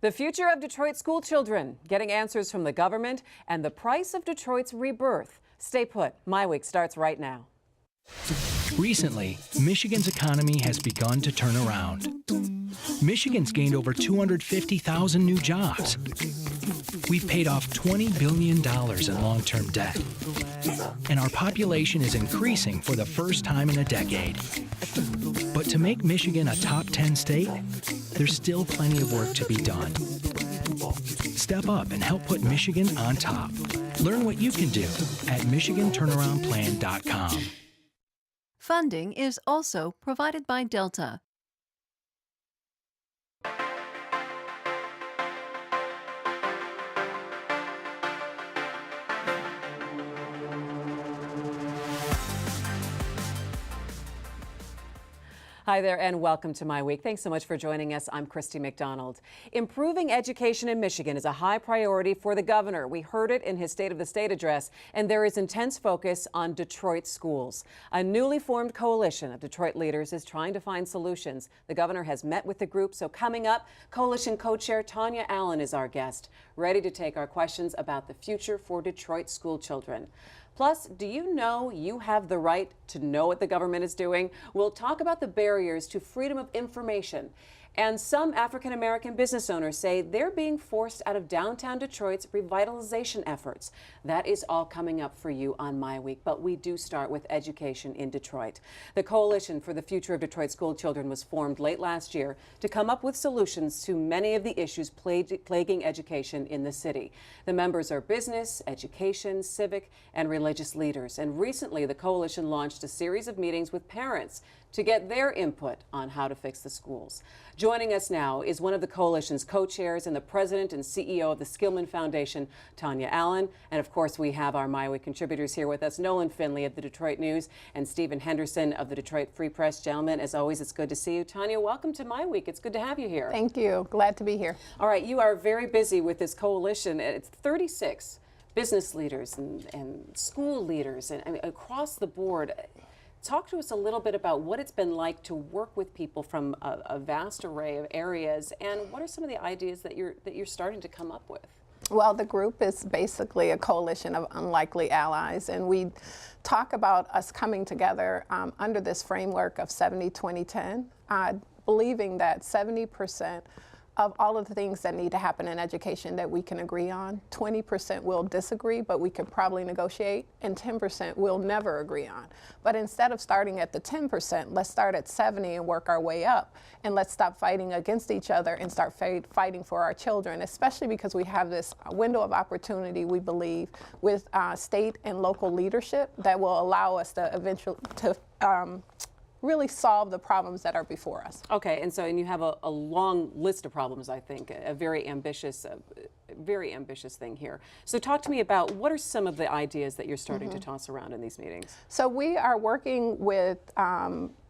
The future of Detroit school children, getting answers from the government, and the price of Detroit's rebirth. Stay put. MiWeek starts right now. Recently, Michigan's economy has begun to turn around. Michigan's gained over 250,000 new jobs. We've paid off $20 billion in long-term debt. And our population is increasing for the first time in a decade. But to make Michigan a top 10 state, there's still plenty of work to be done. Step up and help put Michigan on top. Learn what you can do at MichiganTurnaroundPlan.com. Funding is also provided by Delta. Hi there and welcome to MiWeek. Thanks so much for joining us. I'm Christy McDonald. Improving education in Michigan is a high priority for the governor. We heard it in his State of the State address, and there is intense focus on Detroit schools. A newly formed coalition of Detroit leaders is trying to find solutions. The governor has met with the group, so coming up, coalition co-chair Tonya Allen is our guest, ready to take our questions about the future for Detroit school children. Plus, do you know you have the right to know what the government is doing? We'll talk about the barriers to freedom of information. And some African-American business owners say they're being forced out of downtown Detroit's revitalization efforts. That is all coming up for you on MiWeek, but we do start with education in Detroit. The Coalition for the Future of Detroit School Children was formed late last year to come up with solutions to many of the issues plaguing education in the city. The members are business, education, civic, and religious leaders. And recently, the coalition launched a series of meetings with parents to get their input on how to fix the schools. Joining us now is one of the coalition's co-chairs and the president and CEO of the Skillman Foundation, Tonya Allen. And of course, we have our MiWeek contributors here with us, Nolan Finley of the Detroit News and Stephen Henderson of the Detroit Free Press. Gentlemen, as always, it's good to see you. Tonya, welcome to MiWeek. It's good to have you here. Thank you. Glad to be here. All right, you are very busy with this coalition. It's 36 business leaders and school leaders and I mean, across the board. Talk to us a little bit about what it's been like to work with people from a vast array of areas, and what are some of the ideas that you're starting to come up with? Well, the group is basically a coalition of unlikely allies, and we talk about us coming together under this framework of 70-20-10, believing that 70% of all of the things that need to happen in education that we can agree on, 20% will disagree, but we could probably negotiate, and 10% we'll never agree on. But instead of starting at the 10%, let's start at 70 and work our way up, and let's stop fighting against each other and start fighting for our children, especially because we have this window of opportunity, we believe, with state and local leadership that will allow us to eventually really solve the problems that are before us. Okay, and you have a long list of problems, I think, a very ambitious thing here. So talk to me about what are some of the ideas that you're starting to toss around in these meetings? So we are working with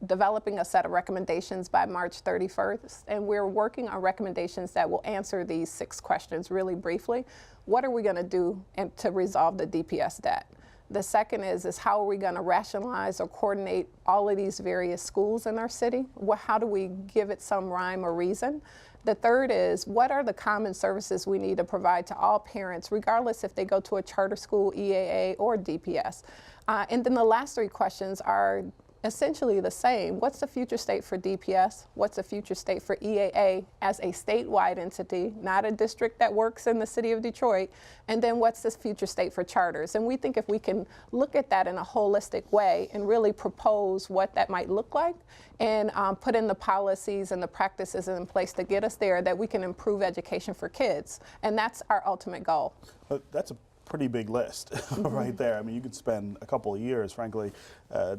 developing a set of recommendations by March 31st, and we're working on recommendations that will answer these 6 questions really briefly. What are we going to do to resolve the DPS debt? The second is how are we going to rationalize or coordinate all of these various schools in our city? How do we give it some rhyme or reason? The third is, what are the common services we need to provide to all parents, regardless if they go to a charter school, EAA, or DPS? And then the last 3 questions are essentially the same. What's the future state for DPS? What's the future state for EAA as a statewide entity, not a district that works in the city of Detroit? And then what's this future state for charters? And we think if we can look at that in a holistic way and really propose what that might look like and put in the policies and the practices in place to get us there, that we can improve education for kids. And that's our ultimate goal. But that's a pretty big list right there. I mean, you could spend a couple of years, frankly,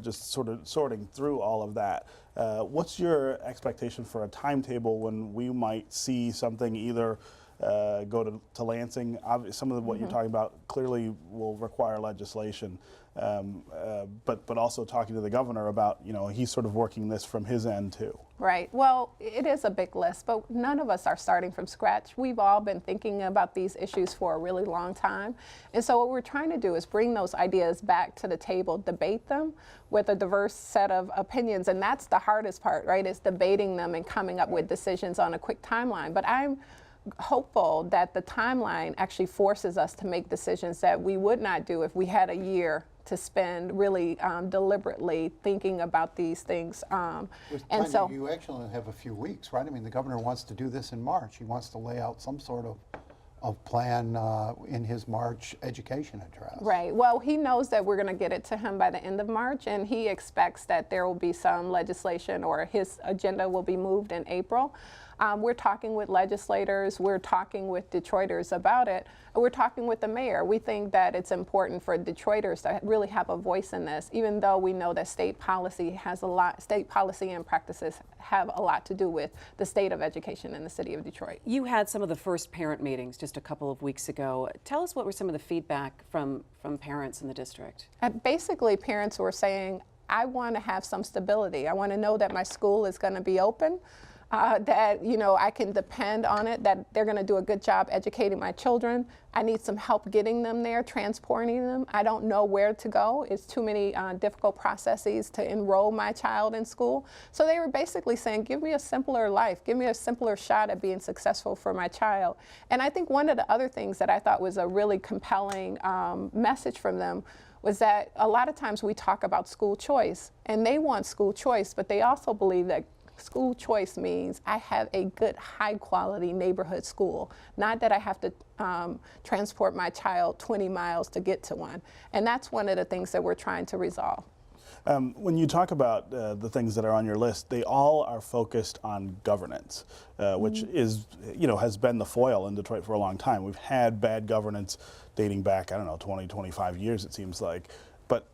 just sort of sorting through all of that. What's your expectation for a timetable when we might see something either go to Lansing? Some of what you're talking about clearly will require legislation, but also talking to the governor about, you know, he's sort of working this from his end too. Right. Well, it is a big list, but none of us are starting from scratch. We've all been thinking about these issues for a really long time. And so what we're trying to do is bring those ideas back to the table, debate them with a diverse set of opinions. And that's the hardest part, right, is debating them and coming up with decisions on a quick timeline. But I'm hopeful that the timeline actually forces us to make decisions that we would not do if we had a year to spend really deliberately thinking about these things. And Tonya, so you actually have a few weeks, right? I mean, the governor wants to do this in March. He wants to lay out some sort of plan in his March education address. Right. Well, he knows that we're going to get it to him by the end of March, and he expects that there will be some legislation or his agenda will be moved in April. We're talking with legislators, we're talking with Detroiters about it, we're talking with the mayor. We think that it's important for Detroiters to really have a voice in this, even though we know that state policy and practices have a lot to do with the state of education in the city of Detroit. You had some of the first parent meetings just a couple of weeks ago. Tell us what were some of the feedback from parents in the district? Basically, parents were saying, I want to have some stability. I want to know that my school is going to be open. That I can depend on it, that they're going to do a good job educating my children. I need some help getting them there, transporting them. I don't know where to go. It's too many difficult processes to enroll my child in school. So they were basically saying, give me a simpler life, give me a simpler shot at being successful for my child. And I think one of the other things that I thought was a really compelling message from them was that a lot of times we talk about school choice, and they want school choice, but they also believe that school choice means I have a good, high-quality neighborhood school, not that I have to transport my child 20 miles to get to one. And that's one of the things that we're trying to resolve. When you talk about the things that are on your list, they all are focused on governance, which is, has been the foil in Detroit for a long time. We've had bad governance dating back, 20, 25 years, it seems like. But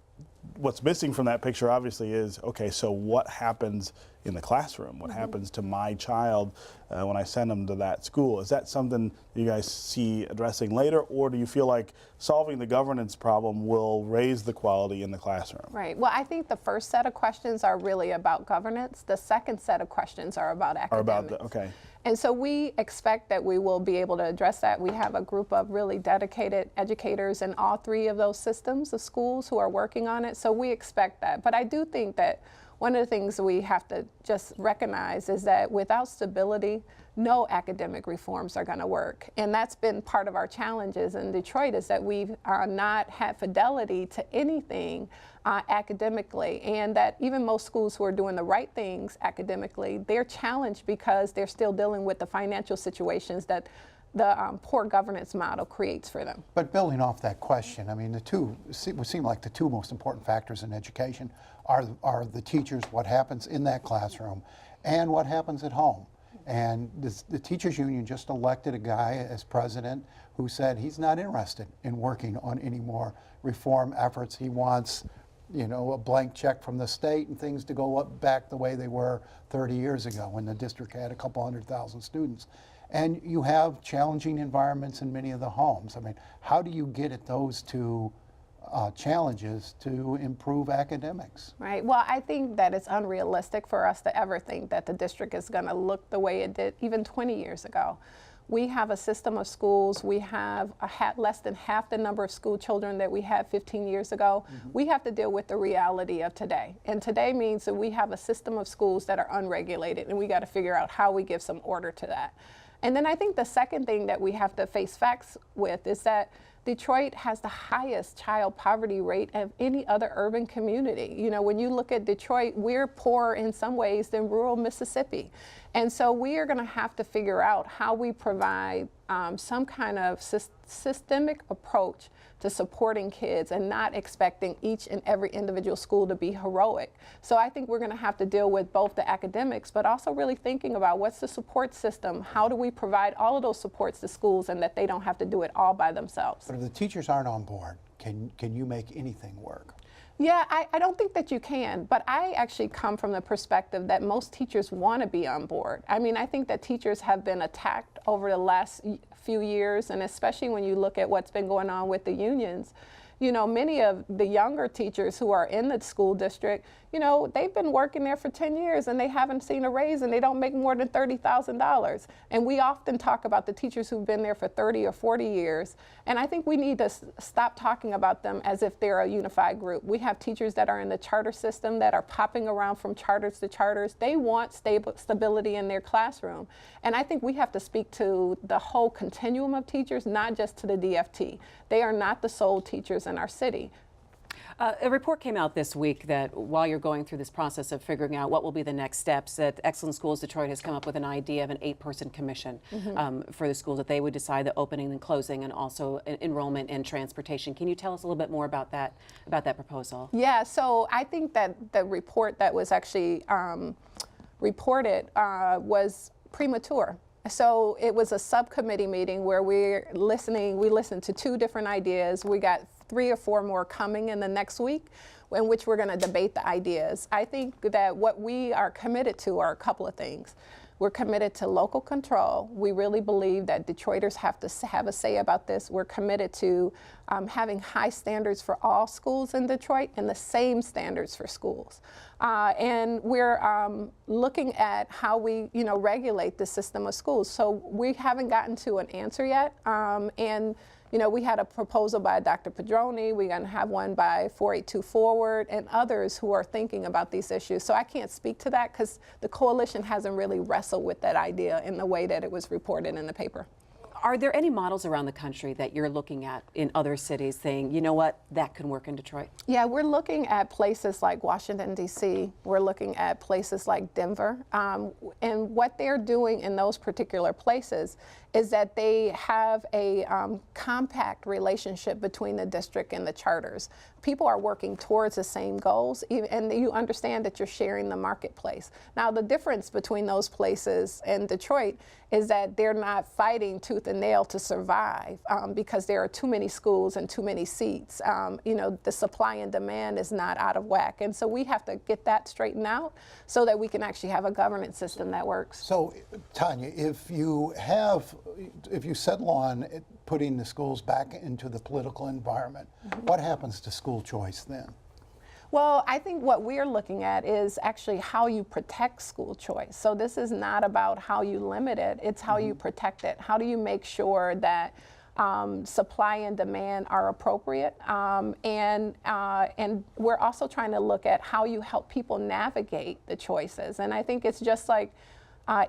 what's missing from that picture obviously is, okay, so what happens in the classroom? What happens to my child when I send them to that school? Is that something you guys see addressing later, or do you feel like solving the governance problem will raise the quality in the classroom? Right. Well, I think the first set of questions are really about governance. The second set of questions are about academics. Okay. And so we expect that we will be able to address that. We have a group of really dedicated educators in all three of those systems of schools who are working on it. So we expect that. But I do think that one of the things we have to just recognize is that without stability, no academic reforms are going to work. And that's been part of our challenges in Detroit, is that we've not had fidelity to anything academically, and that even most schools who are doing the right things academically, they're challenged because they're still dealing with the financial situations that the poor governance model creates for them. But building off that question, I mean, would seem like the two most important factors in education are the teachers, what happens in that classroom, and what happens at home. And the teachers union just elected a guy as president who said he's not interested in working on any more reform efforts. He wants, a blank check from the state and things to go back the way they were 30 years ago when the district had a couple 100,000 students. And you have challenging environments in many of the homes. I mean, how do you get at those two challenges to improve academics? Right. Well, I think that it's unrealistic for us to ever think that the district is going to look the way it did even 20 years ago. We have a system of schools. We have less than half the number of school children that we had 15 years ago. We have to deal with the reality of today. And today means that we have a system of schools that are unregulated, and we got to figure out how we give some order to that. And then I think the second thing that we have to face facts with is that Detroit has the highest child poverty rate of any other urban community. When you look at Detroit, we're poorer in some ways than rural Mississippi. And so we are going to have to figure out how we provide some kind of systemic approach to supporting kids and not expecting each and every individual school to be heroic. So I think we're going to have to deal with both the academics, but also really thinking about what's the support system, how do we provide all of those supports to schools and that they don't have to do it all by themselves. But if the teachers aren't on board, can you make anything work? Yeah, I don't think that you can, but I actually come from the perspective that most teachers want to be on board. I mean, I think that teachers have been attacked over the last few years, and especially when you look at what's been going on with the unions. Many of the younger teachers who are in the school district, you know, they've been working there for 10 years and they haven't seen a raise and they don't make more than $30,000. And we often talk about the teachers who've been there for 30 or 40 years. And I think we need to stop talking about them as if they're a unified group. We have teachers that are in the charter system that are popping around from charters to charters. They want stability in their classroom. And I think we have to speak to the whole continuum of teachers, not just to the DFT. They are not the sole teachers in our city. A report came out this week that while you're going through this process of figuring out what will be the next steps, that Excellent Schools Detroit has come up with an idea of an 8-person commission for the schools, that they would decide the opening and closing and also enrollment and transportation. Can you tell us a little bit more about that proposal? Yeah, so I think that the report that was actually reported was premature. So it was a subcommittee meeting where we listened to 2 different ideas. We got 3 or 4 more coming in the next week in which we're going to debate the ideas. I think that what we are committed to are a couple of things. We're committed to local control. We really believe that Detroiters have to have a say about this. We're committed to having high standards for all schools in Detroit and the same standards for schools. And we're looking at how we, regulate the system of schools. So we haven't gotten to an answer yet. And we had a proposal by Dr. Padroni. We're going to have one by 482 Forward and others who are thinking about these issues. So I can't speak to that because the coalition hasn't really wrestled with that idea in the way that it was reported in the paper. Are there any models around the country that you're looking at in other cities saying, you know what, that can work in Detroit? Yeah, we're looking at places like Washington, D.C. We're looking at places like Denver. And what they're doing in those particular places is that they have a compact relationship between the district and the charters. People are working towards the same goals, and you understand that you're sharing the marketplace. Now, the difference between those places and Detroit is that they're not fighting tooth and nail to survive because there are too many schools and too many seats. The supply and demand is not out of whack. And so we have to get that straightened out so that we can actually have a governance system that works. So, Tonya, if you settle on putting the schools back into the political environment, what happens to school choice then? Well, I think what we're looking at is actually how you protect school choice. So this is not about how you limit it, it's how you protect it. How do you make sure that supply and demand are appropriate? And we're also trying to look at how you help people navigate the choices. And I think it's just like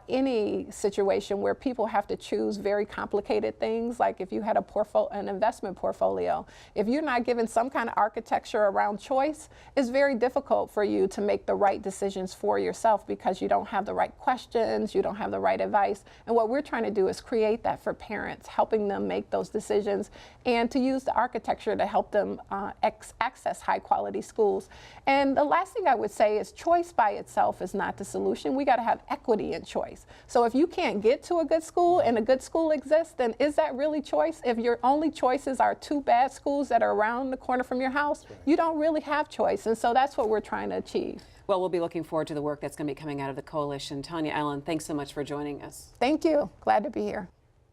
any situation where people have to choose very complicated things, like if you had an investment portfolio, if you're not given some kind of architecture around choice, it's very difficult for you to make the right decisions for yourself because you don't have the right questions, you don't have the right advice. And what we're trying to do is create that for parents, helping them make those decisions and to use the architecture to help them access high quality schools. And the last thing I would say is choice by itself is not the solution. We got to have equity in choice. So if you can't get to a good school and a good school exists, then is that really choice? If your only choices are 2 bad schools that are around the corner from your house, you don't really have choice. And so that's what we're trying to achieve. Well, we'll be looking forward to the work that's going to be coming out of the coalition. Tonya Allen, thanks so much for joining us. Thank you. Glad to be here.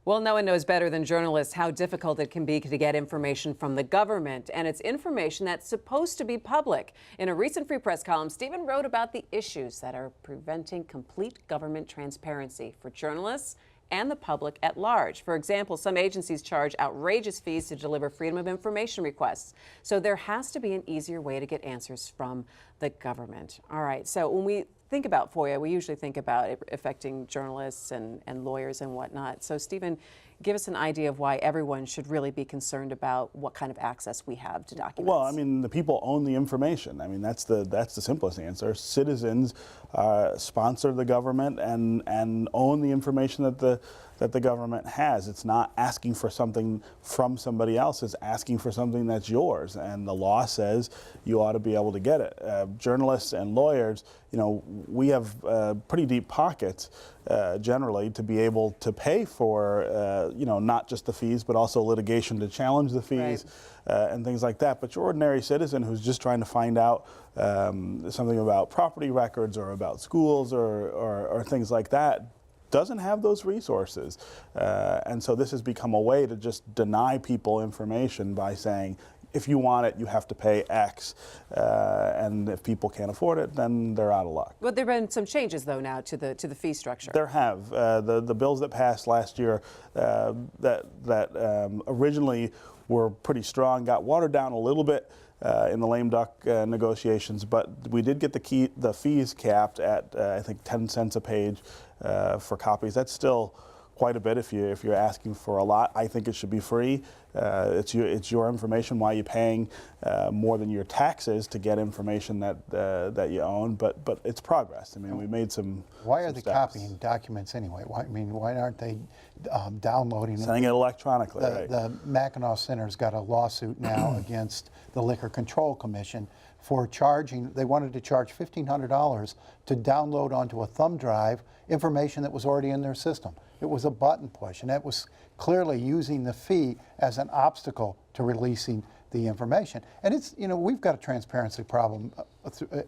Well, no one knows better than journalists how difficult it can be to get information from the government, and it's information that's supposed to be public. In a recent Free Press column, Stephen wrote about the issues that are preventing complete government transparency for journalists and the public at large. For example, some agencies charge outrageous fees to deliver freedom of information requests. So there has to be an easier way to get answers from the government. All right, so when we think about FOIA, we usually think about it affecting journalists and lawyers and whatnot. So, Stephen, give us an idea of why everyone should really be concerned about what kind of access we have to documents. Well, I mean, the people own the information. I mean, that's the simplest answer. Citizens sponsor the government and own the information that the government has. It's not asking for something from somebody else. It's asking for something that's yours, and the law says you ought to be able to get it. Journalists and lawyers, we have pretty deep pockets generally to be able to pay for, not just the fees, but also litigation to challenge the fees. Right. And things like that. But your ordinary citizen who's just trying to find out something about property records or about schools or things like that doesn't have those resources. And so this has become a way to just deny people information by saying, if you want it, you have to pay X, and if people can't afford it, then they're out of luck. But there have been some changes, though, now to the fee structure. There have. The bills that passed last year that originally were pretty strong got watered down a little bit in the lame duck negotiations, but we did get the fees capped at I think 10 cents a page for copies. That's still quite a bit if you're asking for a lot. I think it should be free. It's your information. Why are you paying more than your taxes to get information that you own? But it's progress. I mean, we made some. Why are some they steps. copying documents anyway? Why aren't they downloading them? Sending it electronically, right? The Mackinac Center's got a lawsuit now against the Liquor Control Commission for charging. They wanted to charge $1,500 to download onto a thumb drive information that was already in their system. It was a button push, and that was clearly using the fee as an obstacle to releasing the information. And it's, we've got a transparency problem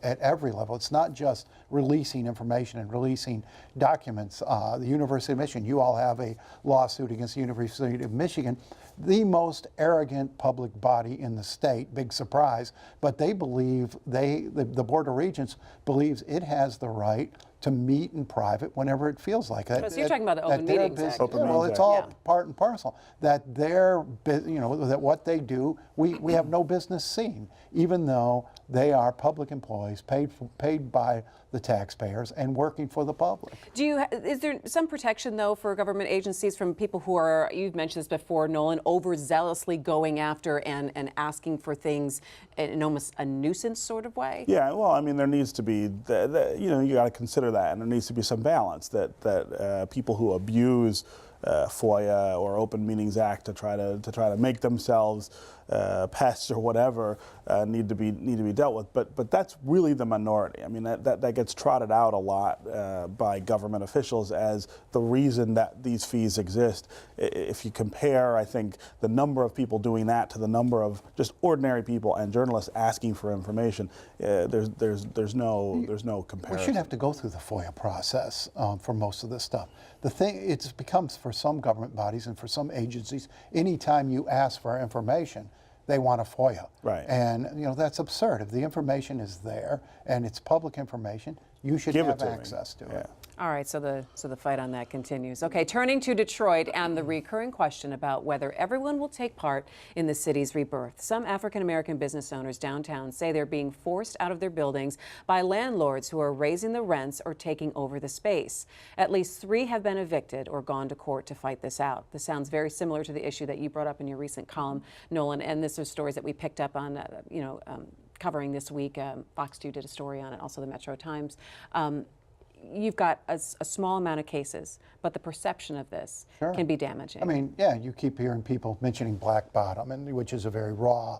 at every level. It's not just releasing information and releasing documents. The University of Michigan, you all have a lawsuit against the University of Michigan, the most arrogant public body in the state, big surprise, but they believe, the Board of Regents believes it has the right to meet in private whenever it feels like it. So you're talking about the Open Meetings Act. Well, it's all part and parcel. That that what they do, we have no business seeing, even though they are public employees paid by the taxpayers and working for the public. Is there some protection, though, for government agencies from people who are, you've mentioned this before, Nolan, overzealously going after and asking for things in almost a nuisance sort of way? Yeah, well, I mean, there needs to be, you got to consider that, and there needs to be some balance that people who abuse FOIA or Open Meetings Act to try to make themselves pests or whatever need to be dealt with. But that's really the minority. I mean, that gets trotted out a lot by government officials as the reason that these fees exist. If you compare, I think, the number of people doing that to the number of just ordinary people and journalists asking for information, there's no comparison. We shouldn't have to go through the FOIA process for most of this stuff. The thing, it becomes for some government bodies and for some agencies, anytime you ask for information, they want a FOIA. Right. And that's absurd. If the information is there and it's public information, you should have access to it. All right, so the fight on that continues. Okay, turning to Detroit and the recurring question about whether everyone will take part in the city's rebirth. Some African-American business owners downtown say they're being forced out of their buildings by landlords who are raising the rents or taking over the space. At least 3 have been evicted or gone to court to fight this out. This sounds very similar to the issue that you brought up in your recent column, Nolan, and this is stories that we picked up on, covering this week. Fox 2 did a story on it, also the Metro Times. You've got a small amount of cases, but the perception of this can be damaging. I mean, yeah, you keep hearing people mentioning Black Bottom, which is a very raw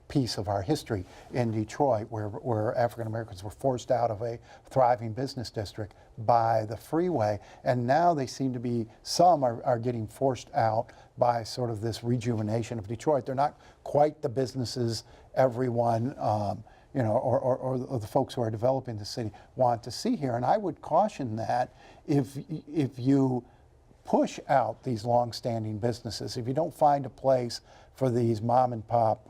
piece of our history in Detroit, where African Americans were forced out of a thriving business district by the freeway, and now they seem to be, some are getting forced out by sort of this rejuvenation of Detroit. They're not quite the businesses everyone or the folks who are developing the city want to see here. And I would caution that if you push out these long-standing businesses, if you don't find a place for these mom and pop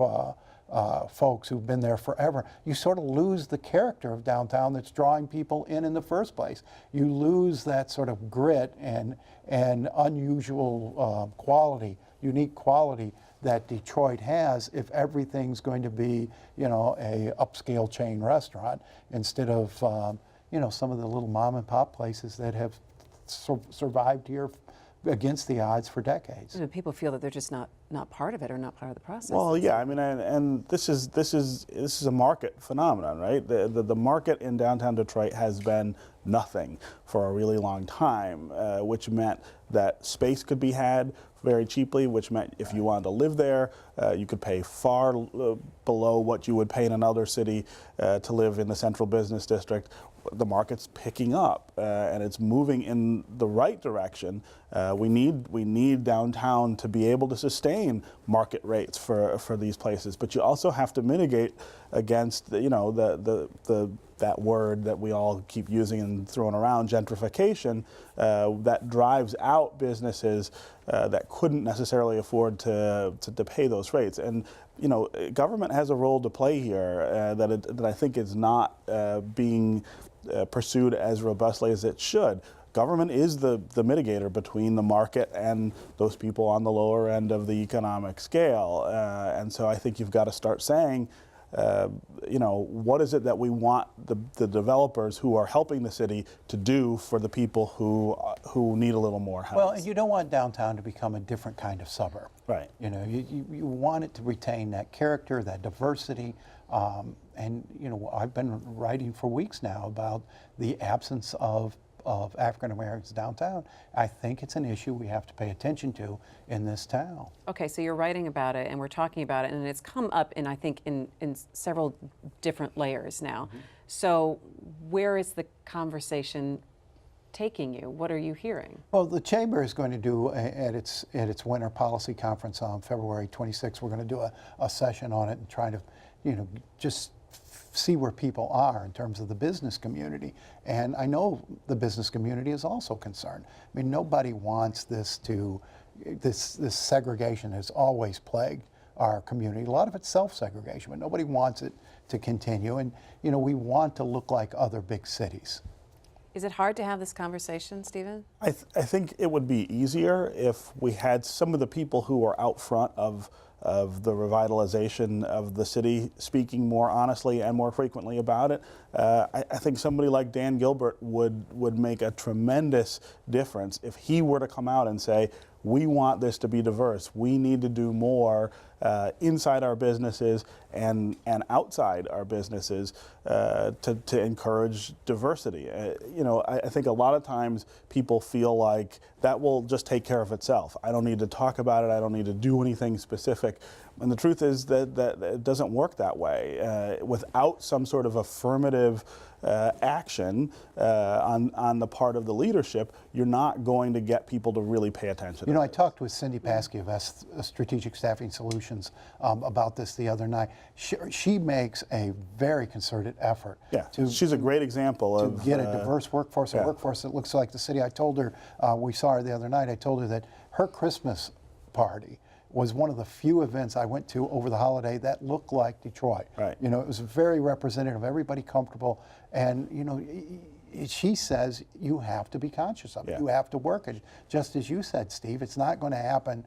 folks who've been there forever, you sort of lose the character of downtown that's drawing people in the first place. You lose that sort of grit and unusual quality, unique quality that Detroit has if everything's going to be, a upscale chain restaurant instead of, some of the little mom and pop places that have survived here against the odds for decades. People feel that they're just not part of it or not part of the process. Well, yeah, I mean, and this is a market phenomenon, right? The market in downtown Detroit has been nothing for a really long time, which meant that space could be had very cheaply, which meant if you wanted to live there, you could pay far below what you would pay in another city to live in the central business district. The market's picking up and it's moving in the right direction. We need downtown to be able to sustain market rates for these places, but you also have to mitigate against that word that we all keep using and throwing around, gentrification, that drives out businesses that couldn't necessarily afford to pay those rates. And government has a role to play here that I think is not being pursued as robustly as it should. Government is the mitigator between the market and those people on the lower end of the economic scale. And so I think you've got to start saying, what is it that we want the developers who are helping the city to do for the people who need a little more help? Well, and you don't want downtown to become a different kind of suburb. Right. You want it to retain that character, that diversity. And I've been writing for weeks now about the absence of African Americans downtown. I think it's an issue we have to pay attention to in this town. Okay, so you're writing about it and we're talking about it, and it's come up I think in several different layers now. Mm-hmm. So where is the conversation taking you? What are you hearing? Well, the Chamber is going to do at its winter policy conference on February 26th, we're going to do a session on it and try to, just see where people are in terms of the business community. And I know the business community is also concerned. I mean, nobody wants this segregation has always plagued our community. A lot of it's self-segregation, but nobody wants it to continue. And, we want to look like other big cities. Is it hard to have this conversation, Stephen? I think it would be easier if we had some of the people who are out front of the revitalization of the city speaking more honestly and more frequently about it. I think somebody like Dan Gilbert would make a tremendous difference if he were to come out and say, we want this to be diverse. We need to do more inside our businesses and outside our businesses to encourage diversity. I think a lot of times people feel like that will just take care of itself. I don't need to talk about it. I don't need to do anything specific. And the truth is that it doesn't work that way. Without some sort of affirmative action on the part of the leadership, you're not going to get people to really pay attention. I talked with Cindy Paskey of Strategic Staffing Solutions about this the other night. She makes a very concerted effort. Yeah, she's a great example to get a diverse workforce, a workforce that looks like the city. I told her, we saw her the other night, I told her that her Christmas party was one of the few events I went to over the holiday that looked like Detroit. Right. It was very representative, everybody comfortable, and she says you have to be conscious of it. Yeah. You have to work it. Just as you said, Steve, it's not going to happen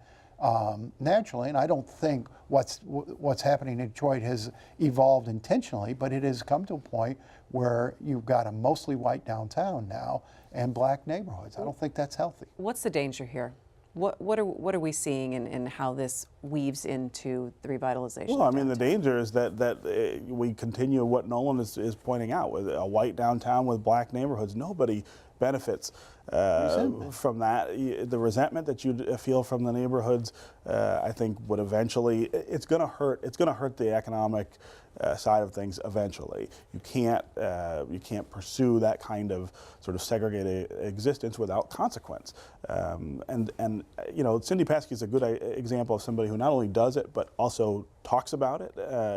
naturally, and I don't think what's happening in Detroit has evolved intentionally, but it has come to a point where you've got a mostly white downtown now and black neighborhoods. I don't think that's healthy. What's the danger here? What are we seeing in how this weaves into the revitalization? Well, I mean, the danger is that we continue what Nolan is pointing out, with a white downtown with black neighborhoods. Nobody benefits from that. The resentment that you feel from the neighborhoods, I think, would eventually, it's going to hurt. It's going to hurt the economic side of things eventually. You can't pursue that kind of sort of segregated existence without consequence. And Cindy Paskey is a good example of somebody who not only does it but also talks about it,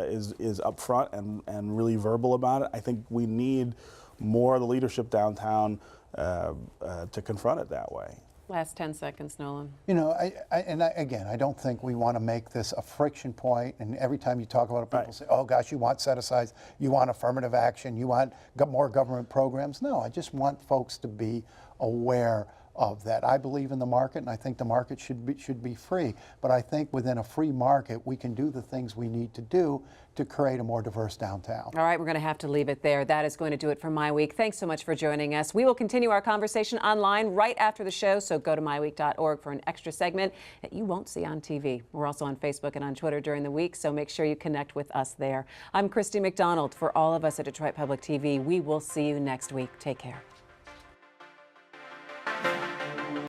is upfront and really verbal about it. I think we need more of the leadership downtown to confront it that way. Last 10 seconds, Nolan. Again, I don't think we want to make this a friction point, and every time you talk about it, people say, oh gosh, you want set-asides, you want affirmative action, you want more government programs. No, I just want folks to be aware of that. I believe in the market, and I think the market should be free. But I think within a free market, we can do the things we need to do to create a more diverse downtown. All right, we're going to have to leave it there. That is going to do it for MiWeek. Thanks so much for joining us. We will continue our conversation online right after the show, so go to MiWeek.org for an extra segment that you won't see on TV. We're also on Facebook and on Twitter during the week, so make sure you connect with us there. I'm Christy McDonald. For all of us at Detroit Public TV, we will see you next week. Take care.